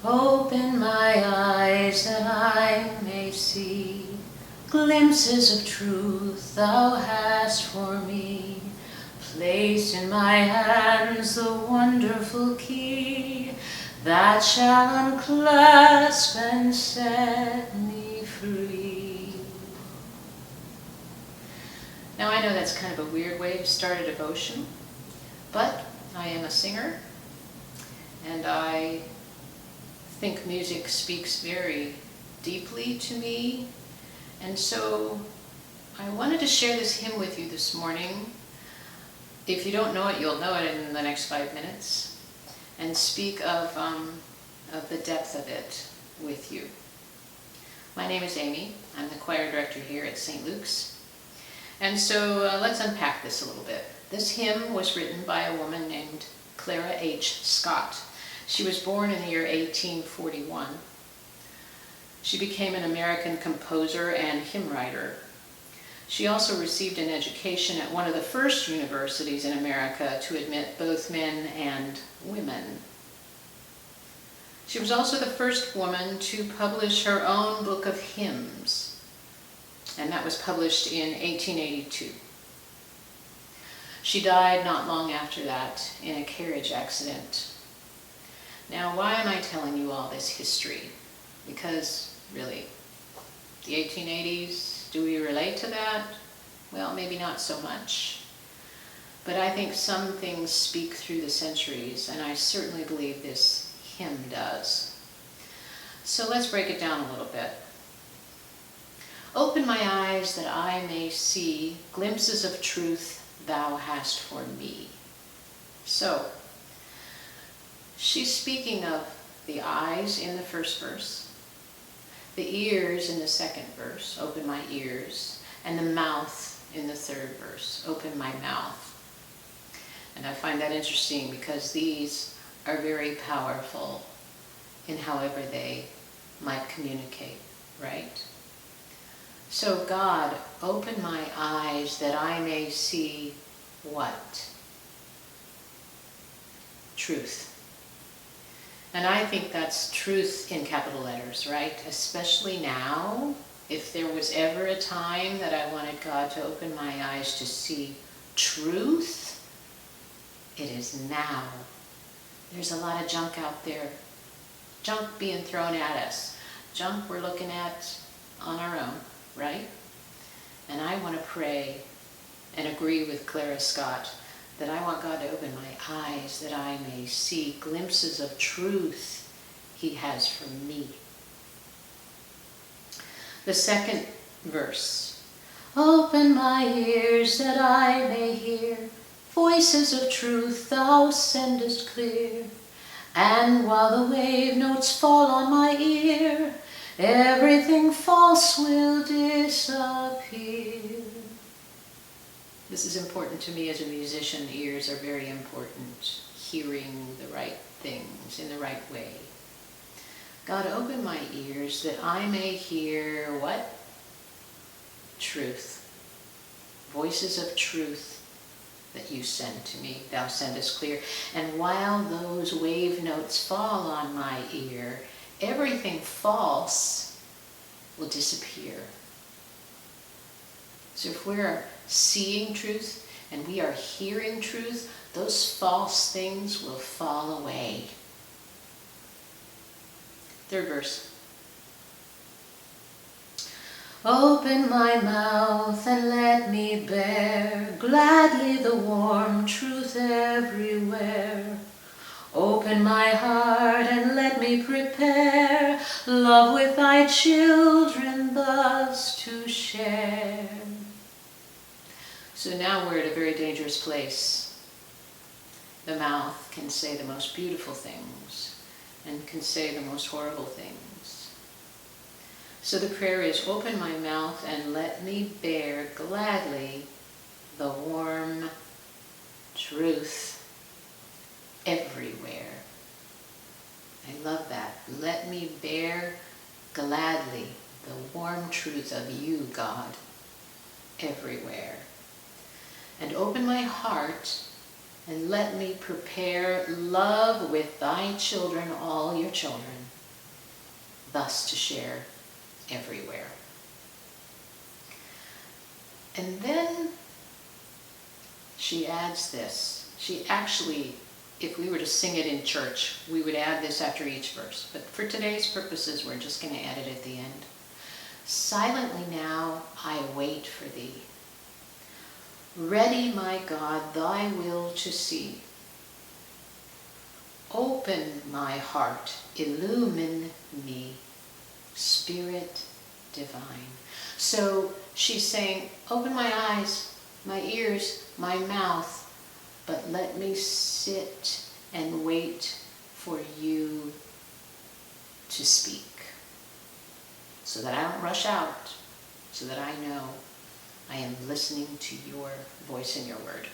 Open my eyes that I may see glimpses of truth thou hast for me. Place in my hands the wonderful key that shall unclasp and set me free. Now I know that's kind of a weird way to start a devotion, but I am a singer, and I think music speaks very deeply to me, and so I wanted to share this hymn with you this morning. If you don't know it, you'll know it in the next 5 minutes, and speak of the depth of it with you. My name is Amy. I'm the choir director here at St. Luke's, and so let's unpack this a little bit. This hymn was written by a woman named Clara H. Scott. She was born in the year 1841. She became an American composer and hymn writer. She also received an education at one of the first universities in America to admit both men and women. She was also the first woman to publish her own book of hymns, and that was published in 1882. She died not long after that in a carriage accident. Now, why am I telling you all this history? Because, really, the 1880s, do we relate to that? Well, maybe not so much. But I think some things speak through the centuries, and I certainly believe this hymn does. So let's break it down a little bit. Open my eyes that I may see glimpses of truth thou hast for me. So, she's speaking of the eyes in the first verse, the ears in the second verse, open my ears, and the mouth in the third verse, open my mouth. And I find that interesting because these are very powerful in however they might communicate, right? So God, open my eyes that I may see what? Truth. And I think that's truth in capital letters, right? Especially now. If there was ever a time that I wanted God to open my eyes to see truth, it is now. There's a lot of junk out there. Junk being thrown at us. Junk we're looking at on our own, right? And I want to pray and agree with Clara Scott that I want God to open my eyes that I may see glimpses of truth he has for me. The second verse. Open my ears that I may hear voices of truth thou sendest clear. And while the wave notes fall on my ear, everything false will disappear. This is important to me as a musician. Ears are very important. Hearing the right things in the right way. God, open my ears that I may hear what? Truth. Voices of truth that you send to me. Thou sendest clear. And while those wave notes fall on my ear, everything false will disappear. So if we're seeing truth and we are hearing truth, those false things will fall away. Third verse. Open my mouth and let me bear gladly the warm truth everywhere. Open my heart and let me prepare love with thy children thus to share. So now we're at a very dangerous place. The mouth can say the most beautiful things and can say the most horrible things. So the prayer is, open my mouth and let me bear gladly the warm truth everywhere. I love that. Let me bear gladly the warm truth of you, God, everywhere. And open my heart and let me prepare love with thy children, all your children, thus to share everywhere. And then she adds this. She actually, if we were to sing it in church, we would add this after each verse. But for today's purposes, we're just going to add it at the end. Silently now I wait for thee. Ready, my God, thy will to see. Open my heart, illumine me, Spirit divine. So she's saying, open my eyes, my ears, my mouth, but let me sit and wait for you to speak, so that I don't rush out, so that I know I am listening to your voice and your word.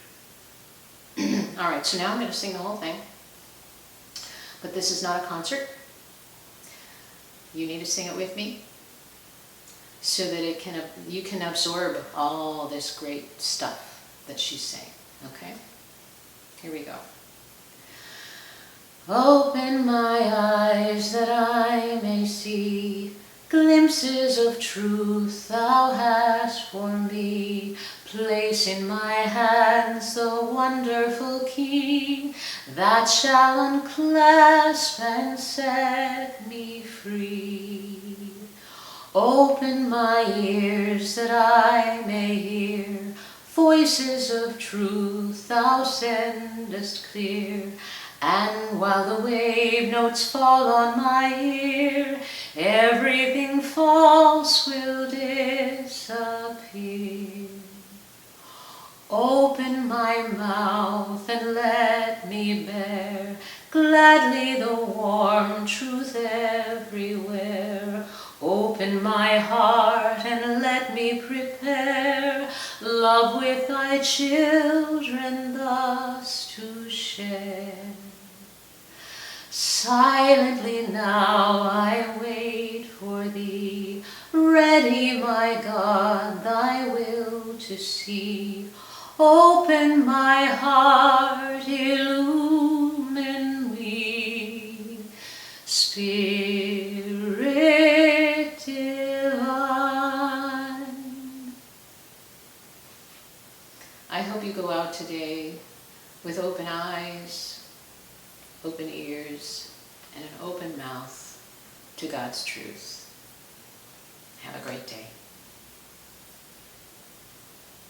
All right, so now I'm going to sing the whole thing, but this is not a concert. You need to sing it with me so that you can absorb all this great stuff that she's saying, okay? Here we go. Open my eyes that I may see glimpses of truth thou hast for me. Place in my hands the wonderful key that shall unclasp and set me free. Open my ears that I may hear voices of truth thou sendest clear. And while the wave notes fall on my ear, everything false will disappear. Open my mouth and let me bear gladly the warm truth everywhere. Open my heart and let me prepare love with thy children thus to share. Silently now I wait for thee, ready, my God, thy will to see. Open my heart, illumine me, Spirit divine. I hope you go out today with open eyes, open ears, and an open mouth to God's truth. Have a great day.